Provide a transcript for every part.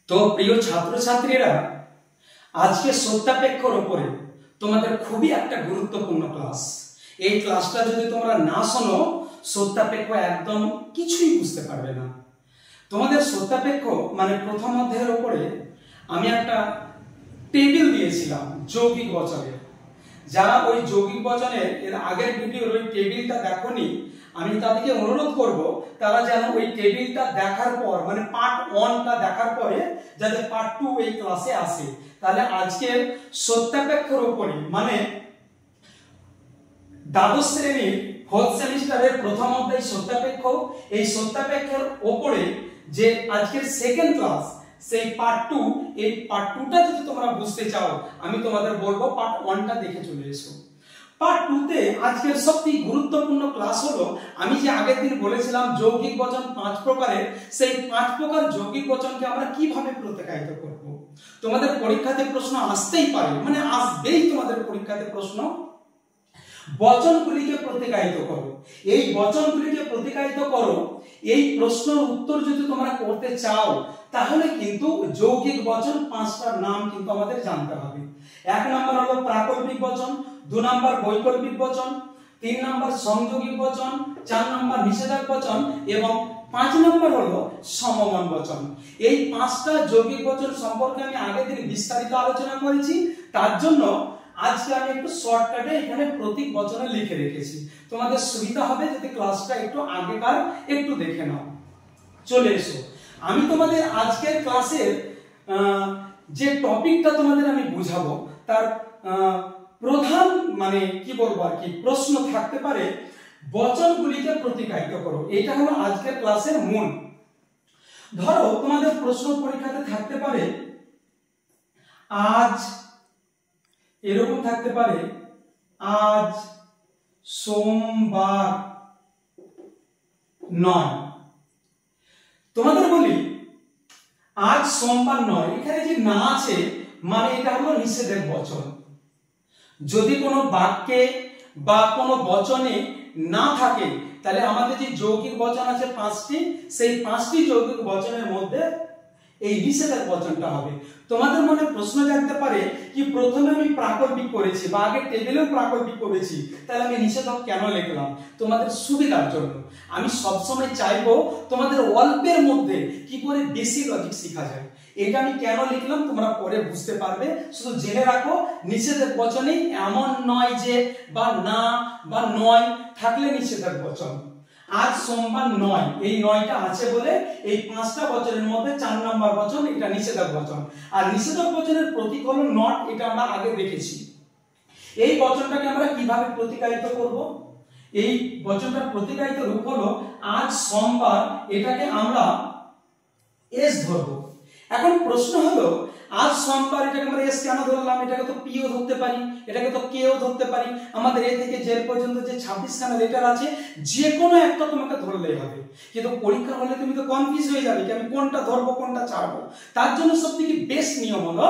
তো প্রিয় ছাত্রছাত্রীরা, আজকে সত্যাপেক্ষর উপরে তোমাদের খুবই একটা গুরুত্বপূর্ণ ক্লাস। এই ক্লাসটা যদি তোমরা না শোনো, সত্যাপেক্ষ একদম কিছুই বুঝতে পারবে না। তোমাদের সত্যাপেক্ষ মানে প্রথম অধ্যায়ের উপরে আমি একটা টেবিল দিয়েছিলাম যৌগিক বচনের। যারা ওই যৌগিক বচনের এর আগের ভিডিওর ওই টেবিলটা দেখোনি, আমি তাদেরকে অনুরোধ করব তারা যেন ওই টেবিলটা দেখার পর মানে পার্ট 1টা দেখার পরে যাতে পার্ট 2 এই ক্লাসে আসে। তাহলে আজকের সত্যাপেক্ষর উপরে মানে দ্বাদশ শ্রেণীর 4th সেমিস্টারের প্রথম অধ্যায় সত্যাপেক্ষ, এই সত্যাপেক্ষের উপরে যে আজকের সেকেন্ড ক্লাস সেই পার্ট 2, এই পার্ট 2টা যদি তোমরা বুঝতে চাও আমি তোমাদের বলবো পার্ট 1টা দেখে চলে এসো। পার্ট 2তে আজকের সবথেকে গুরুত্বপূর্ণ ক্লাস হলো, আমি যে আগের দিন বলেছিলাম যৌগিক বচন 5 প্রকারের, সেই 5 প্রকার যৌগিক বচনকে আমরা কিভাবে প্রতিকায়িত করব। তোমাদের পরীক্ষাতে প্রশ্ন আসতেই পারে, মানে আসবেই তোমাদের পরীক্ষাতে প্রশ্ন, বচনগুলিকে প্রতিকায়িত করো। এই বচনগুলিকে প্রতিকায়িত করো, এই প্রশ্নের উত্তর যদি তোমরা করতে চাও তাহলে কিন্তু যৌগিক বচন 5টার নাম কিন্তু আমাদের জানতে হবে। 1 নম্বর হলো প্রাকল্পিক বচন, 2 নম্বর বৈকল্পিক বচন, 3 নম্বর সংযোগিক বচন, 4 নম্বর নিষেধক বচন এবং 5 নম্বর হলো সমমান বচন। এই 5টা যৌগিক বচন সম্পর্কে আমি আগের দিন বিস্তারিত আলোচনা করেছি, তার জন্য আজকে আমি একটু শর্টকাটে এখানে প্রতীক বচনে লিখে রেখেছি। তোমাদের সুবিধা হবে যদি ক্লাসটা একটু আগেকার একটু দেখে নাও। চলে এসো, আমি তোমাদের আজকের ক্লাসের যে টপিকটা তোমাদের আমি বুঝাবো তার প্রধান মানে কি বলবো আর কি প্রশ্ন থাকতে পারে, বচনগুলিকে প্রতিকায়িত করো। এটা হলো আজকের ক্লাসের মূল। ধরো তোমাদের প্রশ্ন পরীক্ষাতে থাকতে পারে আজ, এরকম থাকতে পারে আজ সোমবার নয়। তোমাদের বলি আজ সোমবার নয়, এখানে যে না আছে মানে এটা হলো নিষেধের বচন। যদি কোনো বাক্যে বা কোনো বচনে না থাকে তাহলে আমাদের যে যৌগিক বচন আছে 5টি, সেই 5টি যৌগিক বচনের মধ্যে এই নিষেধের বচনটা হবে। তোমাদের মনে প্রশ্ন জাগতে পারে কি প্রথমে আমি প্রাকল্পিক করেছি বা আগে টেবিলেও প্রাকল্পিক করেছি, তাহলে আমি নিষেধক কেন লিখলাম? তোমাদের সুবিধার জন্য। আমি সবসময় চাইবো তোমাদের অল্পের মধ্যে কি করে বেশি লজিক শেখা যায়। এটা আমি কেন লিখলাম তোমরা পরে বুঝতে পারবে। শুধু জেনে রাখো নিষেধের বচনে এমন নয় যে বা না বা নয় থাকলে নিষেধের বচন। আজ সোমবার নয়, এই নয়টা আছে বলে এই 5টা বচনের মধ্যে 4 নম্বর বচন এটা নিষেধক বচন। আর নিষেধক বচনের প্রতীক হলো নট, এটা আমরা আগে দেখেছি। এই বচনটাকে আমরা কিভাবে প্রতিকায়িত করব? এই বচনটার প্রতিকায়িত রূপ হলো আজ সোমবার, এটাকে আমরা এস ধরবো। এখন প্রশ্ন হলো আজ সোমবার এটাকে আমরা এস কেন ধরলাম? এটাকে তো পিও ধরতে পারি, এটাকে তো কেও ধরতে পারি। আমাদের এ থেকে জেড পর্যন্ত যে 26খানা লেটার আছে যে কোনো একটা তোমাকে ধরলেই হবে, কিন্তু পরীক্ষা হলে তুমি তো কনফিউজ হয়ে যাবে কি আমি কোনটা ধরবো কোনটা ছাড়বো। তার জন্য সবথেকে বেস্ট নিয়ম হলো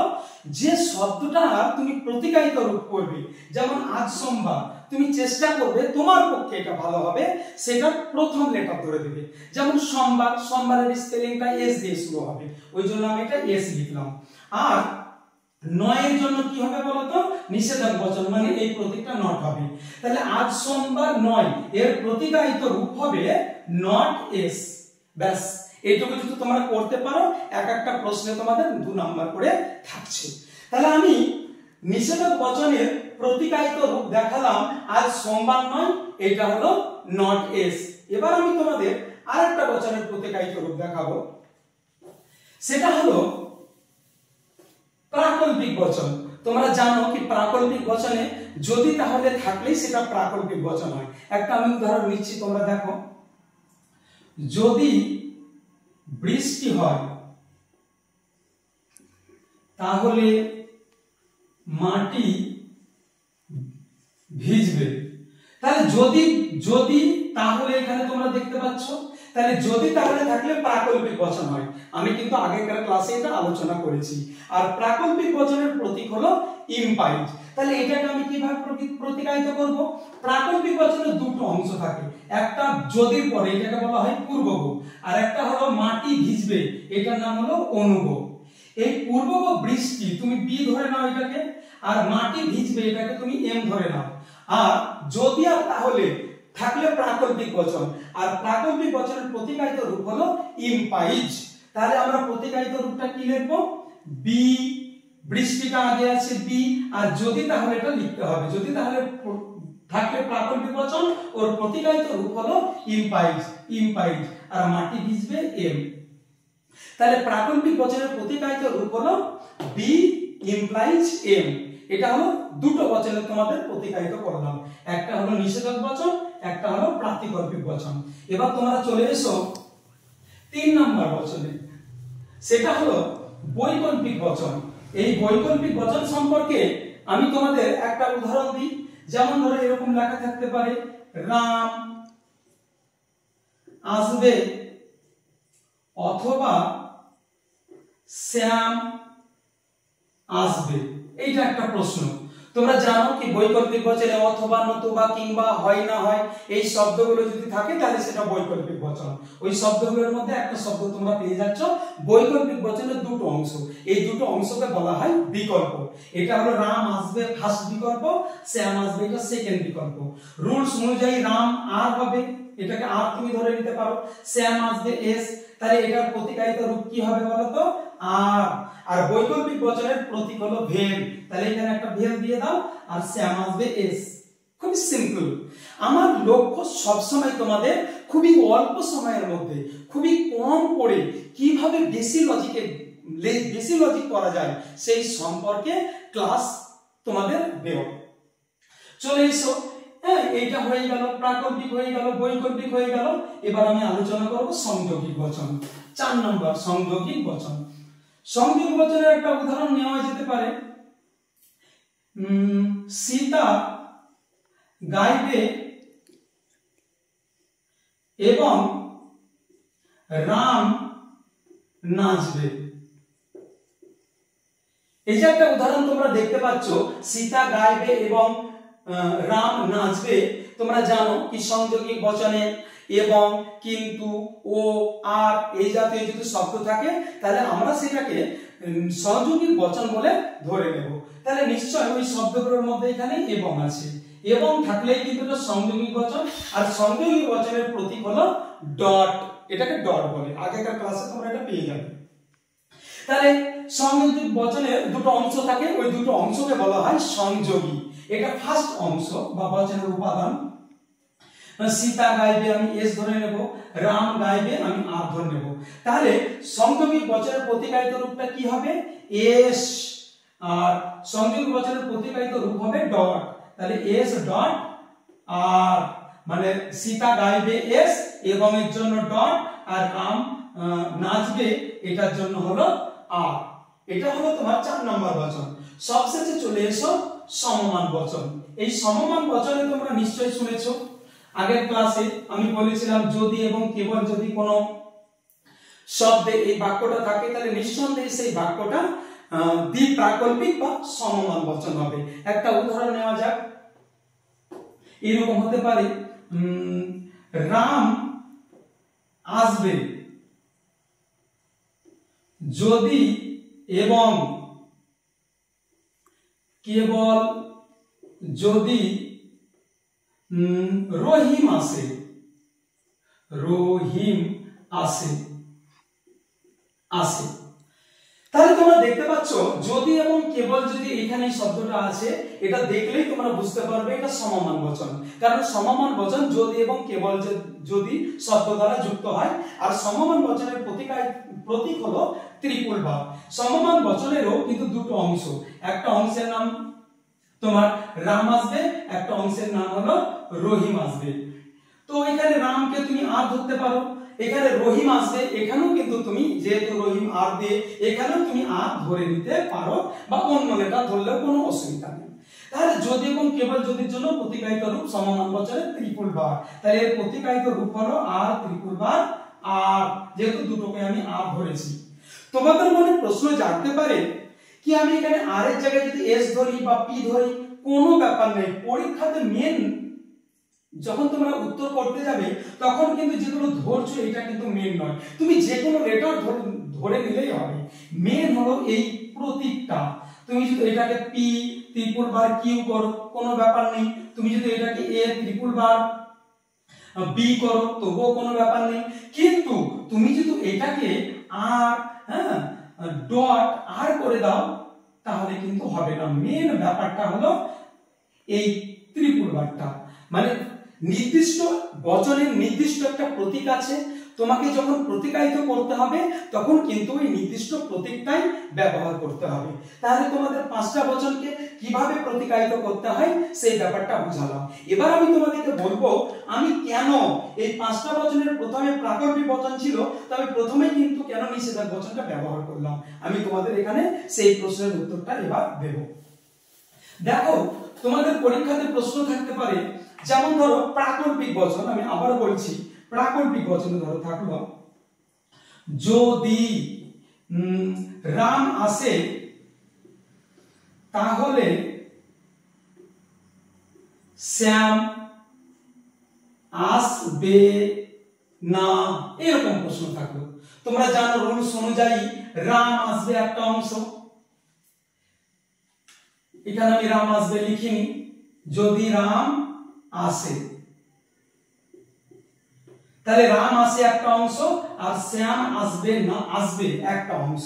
যে শব্দটা তুমি প্রতিকায়িত রূপ করবে, যেমন আজ সোমবার, তুমি চেষ্টা করবে তোমার পক্ষে এটা ভালো হবে সেটা প্রথম লেটার ধরে দেবে। যেমন সোমবার, সোমবারের স্পেলিংটা এস দিয়ে শুরু হবে, ওই জন্য আমি এটা এস লিখলাম। আর নয়ের জন্য কি হবে বলতো? নিষেধক বচন, মানে এই প্রতীকটা নট হবে। তাহলে আজ সোমবার নয়, এর প্রতিকায়িত রূপ হবে নট এস। ব্যাস, এইটুকু যদি তোমরা করতে পারো এক একটা প্রশ্নে তোমাদের 2 নাম্বার করে থাকছে। তাহলে আমি নিষেধক বচনের প্রতিকায়িত রূপ দেখালাম আজ সোমবার নয়, এটা হলো নট এস। এবার আমি তোমাদের আরেকটা বচনের প্রতিকায়িত রূপ দেখাবো, সেটা হলো প্রাকল্পিক বচন। তোমরা জানো কি প্রাকল্পিক বচনে যদি তাহলে থাকলেই সেটা প্রাকল্পিক বচন হয়। একটা আমি উদাহরণ নিচ্ছি, তোমরা দেখো, যদি বৃষ্টি হয় তাহলে মাটি ভিজবে। তাহলে যদি যদি তাহলে এখানে তোমরা দেখতে পাচ্ছ, তাহলে যদি তাহলে থাকলে প্রাকল্পিক বচন হয়। আমি কিন্তু আগেকার ক্লাসে এটা আলোচনা করেছি। আর প্রাকল্পিক বচনের প্রতীক হলো ইমপাইড। তাহলে এটাকে আমি কিভাবে প্রতিকায়িত করব? প্রাকল্পিক বচনের 2টো অংশ থাকে, একটা যদির পরে এটাকে বলা হয় পূর্বগ, আর একটা হলো মাটি ভিজবে, এটার নাম হলো অনুগ। এই পূর্ব বৃষ্টি তুমি বি ধরে নাও এটাকে, আর মাটি ভিজবে এটাকে তুমি এম ধরে নাও। আর যদি আর তাহলে থাকলে প্রাকল্পিক বচন, আর প্রাকল্পিক বচনের প্রতিকায়িত রূপ হলো ইম্পাইজ। তাহলে আমরা প্রতিকায়িত রূপটা কি লিখবো? বি, বৃষ্টিটা আগে আছে বি, আর যদি তাহলে এটা লিখতে হবে, যদি তাহলে থাকলে প্রাকল্পিক বচন, ওর প্রতিকায়িত রূপ হলো ইম্পাইজ, ইম্পাইজ, আর মাটি ভিজবে এম। তাহলে প্রাকল্পিক বচনের প্রতিকায়িত রূপ হলো বি ইমপ্লাইজ এম। এটা হলো দুটো বচনে তোমাদের প্রতিকায়িত করলাম, একটা হলো নিষেধক বচন, একটা হলো প্রাতিকল্পিক বচন। এবার তোমরা চলে এসো 3 নম্বর বচনে, সেটা হলো বৈকল্পিক বচন। এই বৈকল্পিক বচন সম্পর্কে আমি তোমাদের একটা উদাহরণ দিই। যেমন ধরো এরকম লেখা থাকতে পারে, রাম আসবে অথবা শ্যাম আসবে। এইটা একটা প্রশ্ন। তোমরা জানো কি বৈকল্পিক বচনে অথবা, নতুবা, কিংবা, হয় না হয় এই শব্দগুলো যদি থাকে তাহলে সেটা বৈকল্পিক বচন। ওই শব্দগুলোর মধ্যে একটা শব্দ তোমরা পেয়ে যাচ্ছ। বৈকল্পিক বচনের দুটো অংশ, এই দুটো অংশকে বলা হয় বিকল্প। এটা হলো রাম আসবে ফার্স্ট বিকল্প, শ্যাম আসবে এটা সেকেন্ড বিকল্প। রুলস অনুযায়ী রাম আর হবে, এটাকে আর তুমি ধরে নিতে পারো, শ্যাম আসবে এস। তাহলে এটার প্রতিকায়িত রূপ কি হবে বলতো? আর। আর বৈকল্পিক বচনের প্রতীক হলো ভেল, তাহলে এখানে একটা ভেল দিয়ে দাও, আর শ্যাম আসবে এস। খুবই সিম্পল। আমার লক্ষ্য সবসময় তোমাদের খুবই অল্প সময়ের মধ্যে, খুবই কম পড়ে কিভাবে বেশি লজিক করা যায় সেই সম্পর্কে ক্লাস তোমাদের দেব। চলে এসো, হ্যাঁ, এইটা হয়ে গেল, প্রাকল্পিক হয়ে গেল, বৈকল্পিক হয়ে গেল। এবার আমি আলোচনা করব সংযোগিক বচন। 4 নম্বর সংযোগিক বচন। সংযোগিক বচনের একটা উদাহরণ নেওয়া যেতে পারে, সীতা গাইবে এবং রাম নাচবে। এই যে একটা উদাহরণ তোমরা দেখতে পাচ্ছ, সীতা গাইবে এবং রাম নাচবে। তোমরা জানো কি সংযোগিক বচনে এবং, কিন্তু, ও, আর এই জাতীয় যদি শব্দ থাকে তাহলে আমরা সেটাকে সংযোগিক বচন বলে ধরে নেব। তাহলে নিশ্চয় ওই শব্দগুলোর মধ্যে এখানে এবং আছে, এবং থাকলেই কিন্তু এটা সংযোগিক বচন। আর সংযোগিক বচনের প্রতীক হলো ডট, এটাকে ডট বলে, আগেকার ক্লাসে তোমরা এটা পেয়ে যাবে। তাহলে সংযোগিক বচনের দুটো অংশ থাকে, ওই দুটো অংশকে বলা হয় সংযোগী। এটা ফার্স্ট অংশ বা বচনের উপাদান। সীতা গাইবে আমি এস ধরে নেব, রাম গাইবে আমি আর ধরে নেব। তাহলে সংযোগিক বচনের প্রতিকায়িত রূপটা কি হবে? এস। আর সংযোগিক বচনের প্রতিকায়িত রূপ হবে ডট। তাহলে এস ডট আর, মানে সীতা গাইবে এস এবং এর জন্য ডট, আর রাম নাচবে এটার জন্য হলো আর। এটা হলো তোমার 4 নম্বর বচন। সবশেষে চলে এসো সমমান বচন। এই সমমান বচনে তোমরা নিশ্চয়ই শুনেছো, আগের ক্লাসে আমি বলেছিলাম যদি এবং কেবল যদি কোনো শব্দে এই বাক্যটা থাকে তাহলে নিঃসন্দেহে সেই বাক্যটা দ্বিপ্রাকল্পিক বা সমমান বচন হবে। একটা উদাহরণ নেওয়া যাক, এরকম হতে পারে, রাম আসবে যদি এবং কেবল যদি রহিম আসে, রহিম আসে আসে। তাহলে তোমরা দেখতে পাচ্ছ যদি এবং কেবল যদি এখানে এই শব্দটা আছে, এটা দেখলেই তোমরা বুঝতে পারবে এটা সমমান বচন। কারণ সমমান বচন যদি এবং কেবল যদি শব্দ দ্বারা যুক্ত হয়। আর সমমান বচনের প্রতীক হলো ত্রিপুল ভাব। সমমান বচনেরও কিন্তু দুটো অংশ, একটা অংশের নাম তোমার রাম আসবে, একটা অংশের নাম হলো রহিম আসবে। তো এখানে রামকে তুমি আর ধরতে পারো, এখানে রহিম আসবে, এখানেও কিন্তু তুমি যেহেতু রহিম আর দিয়ে এখানেও তুমি আর ধরে নিতে পারো, বা অন্য লেটার ধরলেও কোনো অসুবিধা নেই। তাহলে যদি এবং কেবল যদির জন্য প্রতিকায়িত রূপ সমমান বচনের ত্রিপুল বার। তাহলে এর প্রতিকায়িত রূপ হলো আর ত্রিপুল বার আর, যেহেতু দুটোকে আমি আর ধরেছি। তোমাদের মনে প্রশ্ন জাগতে পারে কি আমি এখানে আর এর জায়গায় যদি এস ধরি বা পি ধরি, কোনো ব্যাপার নেই। পরীক্ষাতে মেন যখন তোমরা উত্তর করতে যাবে তখন কিন্তু যেগুলো ধরছো এটা কিন্তু মেন নয়, তুমি যে কোনো লেটার ধরে নিলেই হবে। মেন ধরো এই প্রতীকটা, তুমি যদি এটাকে পি ট্রিপল বার কিউ করো কোনো ব্যাপার নেই, তুমি যদি এটাকে এ ট্রিপল বার বি করো তবুও কোনো ব্যাপার নেই, কিন্তু তুমি যদি এটাকে আর হ্যাঁ ডট আর করে দাও তাহলে কিন্তু হবে না। মেন ব্যাপারটা হলো এই ত্রিপুল বারটা, মানে নির্দিষ্ট বচনের নির্দিষ্ট একটা প্রতীক আছে, তোমাকে যখন প্রতীকায়িত করতে হবে তখন কিন্তু ওই নির্দিষ্ট প্রতীকটাই ব্যবহার করতে হবে। তাহলে তোমাদের পাঁচটা বচনকে কিভাবে প্রতীকায়িত করতে হয় সেই ব্যাপারটা বুঝালাম। এবার আমি তোমাদেরকে বলবো আমি কেন এই পাঁচটা বচনের প্রথমে প্রাকল্পিক বচন ছিল, তবে প্রথমেই কিন্তু কেন নিষেধক বচনটা ব্যবহার করলাম, আমি তোমাদের এখানে সেই প্রশ্নের উত্তরটা এবার দেব। দেখো তোমাদের পরীক্ষাতে প্রশ্ন থাকতে পারে, যেমন ধরো প্রাকল্পিক বচন, আমি আবার বলছি প্রাকল্পিক বচনে ধরো থাকলো যদি রাম আসে তাহলে শ্যাম আসবে না, এরকম প্রশ্ন থাকলো। তোমরা জানো রুলস অনুযায়ী রাম আসবে একটা অংশ, এখানে আমি রাম আসবে লিখিনি, যদি রাম আসে তাহলে রাম আসে একটা অংশ আর শ্যাম আসবে না আসবে একটা অংশ।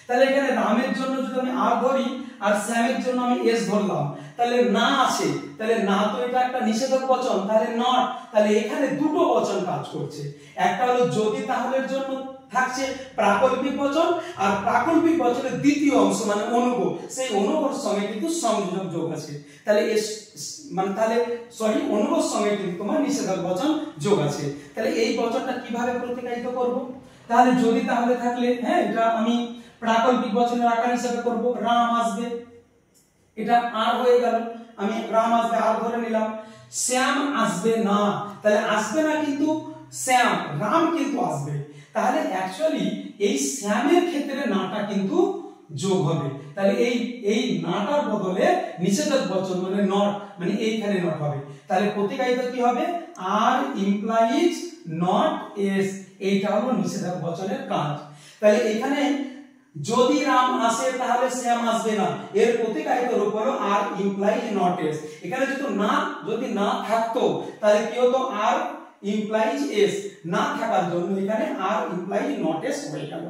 তাহলে এখানে রামের জন্য যদি আমি আর ধরি আর শ্যামের জন্য আমি এস ধরলাম, তাহলে না আসে, তাহলে না তো এটা একটা নিষেধক বচন, তাহলে নট, তাহলে এখানে দুটো বচন কাজ করছে, একটা হলো যদি তাহলে জন্য থাকছে প্রাকল্পিক বচন, আর প্রাকল্পিক বচনের দ্বিতীয় অংশ মানে অনুগ, সেই অনুগর সঙ্গে কিন্তু সংযোজক যোগ আছে, তাহলে মানে তাহলে সরি অনুগর সঙ্গে কিন্তু তোমার নিষেধক বচন যোগ আছে। তাহলে এই বচনটা কিভাবে প্রতীকায়িত করব, তাহলে যদি তাহলে থাকলে হ্যাঁ এটা আমি প্রাকল্পিক বচনের আকার হিসেবে করব, রাম আসবে, এটা আর হয়ে গেল, আমি রাম আসবে আর ধরে নিলাম। শ্যাম আসবে না, তাহলে আসবে না কিন্তু শ্যাম, রাম কিন্তু আসবে, তাহলে অ্যাকচুয়ালি এই শ্যামের ক্ষেত্রে নাটা কিন্তু যোগ হবে, তাহলে এই নাটার বদলে নিষেধক বচন মানে নট, মানে এইখানে নট হবে, তাহলে প্রতীকায়িত কি হবে আর ইমপ্লাইজ নট এস, এইটা হলো নিষেধক বচনের কাজ। তাহলে এখানে যদি রাম আসে তাহলে শ্যাম আসবে না, এর প্রতীকায়িত রূপ হলো আর ইমপ্লাইজ নট এস, এখানে যদি না থাকতো তাহলে কি হতো আর ইমপ্লাইজ এস, না থাকার জন্য এখানে আর ইমপ্লাইজ নট এস হয়ে গেল।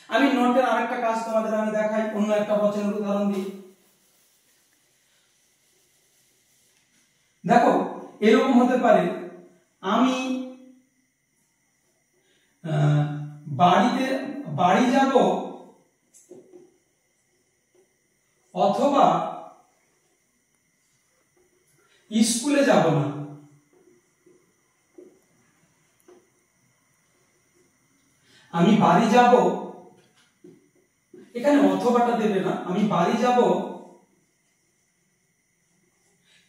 আমি নটের আরেকটা কাজ তোমাদের আমি দেখাই, অন্য একটা বচনের উদাহরণ দিই। দেখো এরকম হতে পারে আমি বাড়ি যাব অথবা স্কুলে যাব না, আমি বাড়ি যাব, এখানে অথবাটা দেবে না, আমি বাড়ি যাব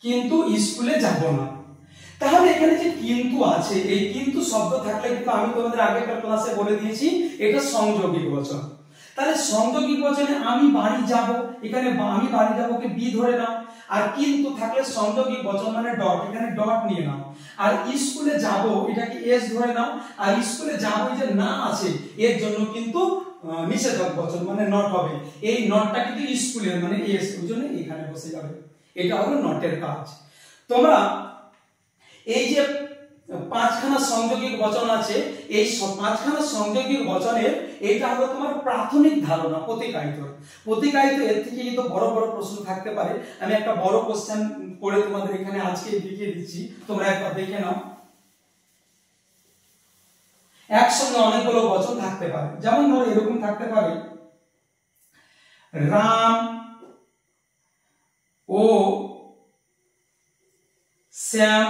কিন্তু স্কুলে যাব না। তাহলে এখানে যে কিন্তু আছে, এই কিন্তু শব্দ থাকলে কিন্তু আমি তোমাদের আগেকার ক্লাসে বলে দিয়েছি এটা সংযোগী বচন। তাহলে সংযোগী বচনে আমি বাড়ি যাব, এখানে আমি বাড়ি যাবকে বি ধরে নাও, আর কিন্তু থাকলে সংযোগী বচন মানে ডট, এখানে ডট নিয়ে নাও, আর স্কুলে যাব এটাকে এস ধরে নাও, আর স্কুলে যাব যে না আছে এর জন্য কিন্তু নিষেধক বচন মানে নট হবে, এই নটটা কিন্তু স্কুলের মানে এস, ওই জন্য এখানে বসে যাবে, এটা হলো নটের কাজ। তোমরা এই যে পাঁচখানা সংযোগিক বচন আছে, এই পাঁচখানা সংযোগিক বচনের এইটা হলো তোমার প্রাথমিক ধারণা প্রতীকায়িত এর থেকে কিন্তু বড় বড় প্রশ্ন থাকতে পারে, আমি একটা বড় কোশ্চেন করে তোমাদের এখানে আজকে দেখিয়ে দিচ্ছি, তোমরা একবার দেখে নাও। একসঙ্গে অনেকগুলো বচন থাকতে পারে, যেমন ধরো এরকম থাকতে পারে রাম ও শ্যাম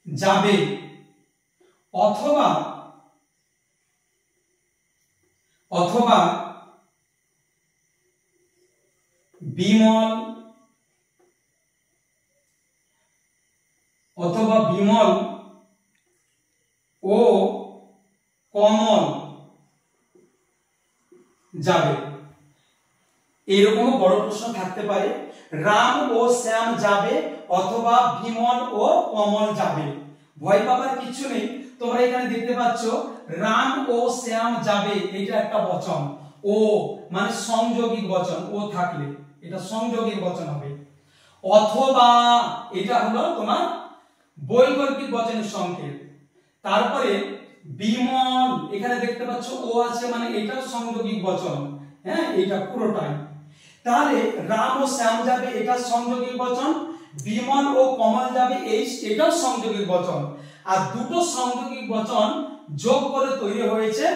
যাবে, অথবা বিমল ও কমল যাবে, এরকম বড় প্রশ্ন থাকতে পারে। রাম ও শ্যাম যাবে অথবা বিমল ও কমল যাবে, ভয় পাবার কিছু নেই। তোমরা এখানে দেখতে পাচ্ছ রাম ও শ্যাম যাবে, এটা একটা বচন, ও মানে সংযোগিক বচন, ও থাকলে এটা সংযোগিক বচন হবে। অথবা এটা হলো তোমার বৈকল্পিক বচনের সংকেত। তারপরে বিমল, এখানে দেখতে পাচ্ছ ও আছে মানে এটাও সংযোগিক বচন, হ্যাঁ এটা পুরোটাই। তাহলে রাম ও শ্যাম যাবে, এটা সংযোগিক বচন। বিমল ও কমল যাবে, এটাও সংযোগিক বচন। আর দুটো সংযোগিক বচন যোগ করে তৈরি হয়েছে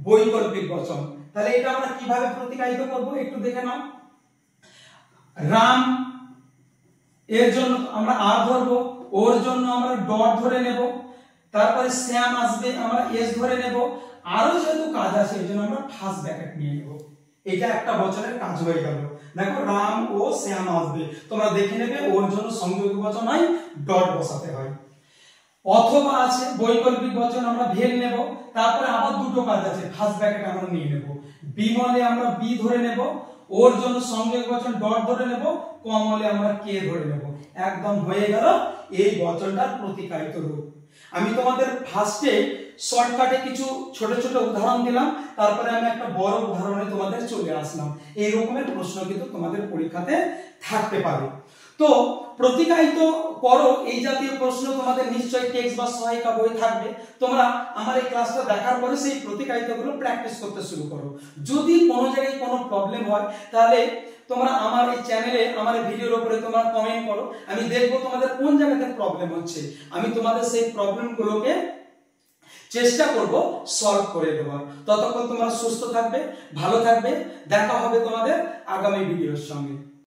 বৈকল্পিক বচন। তাহলে এটা আমরা কিভাবে প্রতিকায়িত করব একটু দেখে নাও। রাম এর জন্য আমরা আর ধরবো, ওর জন্য আমরা ডট ধরে নেব, তারপরে শ্যাম আসবে আমরা এস ধরে নেব, আরো যেহেতু কাজ আছে এই জন্য আমরা ফার্স্ট ব্র্যাকেট নিয়ে নেব। এটা একটা বচনের কাজ হয়ে গেল। দেখো রাম ও শ্যাম আসবে, তোমরা দেখে নেবে ওর জন্য সংযোগী বচন হয়, ডট বসাতে হয়। অথবা আছে বৈকল্পিক বচন, আমরা ভেল নেব, তারপরে আবার দুটো কাজ আছে, ফার্স্ট ব্র্যাকেট আমরা নিয়ে নেব। বিমলে আমরা বি ধরে নেব, ওর জন্য সংযোগী বচন ডট ধরে নেব, কমলে আমরা কে ধরে নেব। একদম হয়ে গেল এই বচনটার প্রতিকায়িত রূপ। আমি তোমাদের ফার্স্টে শর্টকাটে কিছু ছোট ছোট উদাহরণ দিলাম, তারপরে আমি একটা বড় উদাহরণে তোমাদের চলে আসলাম। এই রকমের প্রশ্ন কিন্তু তোমাদের পরীক্ষাতে থাকতে পারে। তো প্রতিকায়িত করো এই জাতীয় প্রশ্ন তোমাদের নিশ্চয়ই টেক্সট বা সহায়িকা বই থাকবে। তোমরা আমার এই ক্লাসটা দেখার পরে সেই প্রতিকায়িতগুলো প্র্যাকটিস করতে শুরু করো। যদি কোনো জায়গায় কোনো প্রবলেম হয় তাহলে তোমরা আমার এই চ্যানেলে আমার এই ভিডিওর উপরে তোমরা কমেন্ট করো, আমি দেখবো তোমাদের কোন জায়গাতে প্রবলেম হচ্ছে, আমি তোমাদের সেই প্রবলেমগুলোকে চেষ্টা করব সলভ করে দেওয়ার। ততক্ষণ তোমরা সুস্থ থাকবে, ভালো থাকবে, দেখা হবে তোমাদের আগামী ভিডিওর সঙ্গে।